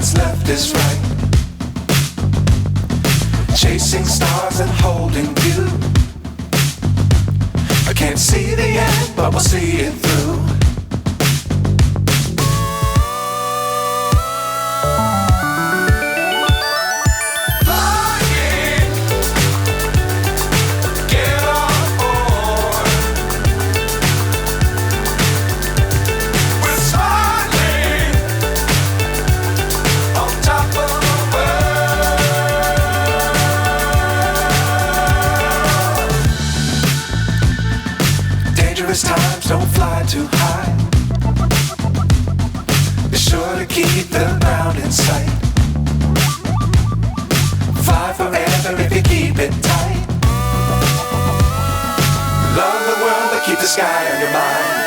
what's left is right. Chasing stars and holding you. I can't see the end, but we'll see it through. Times don't fly too high. Be sure to keep the ground in sight. Fly forever if you keep it tight. Love the world, but keep the sky on your mind.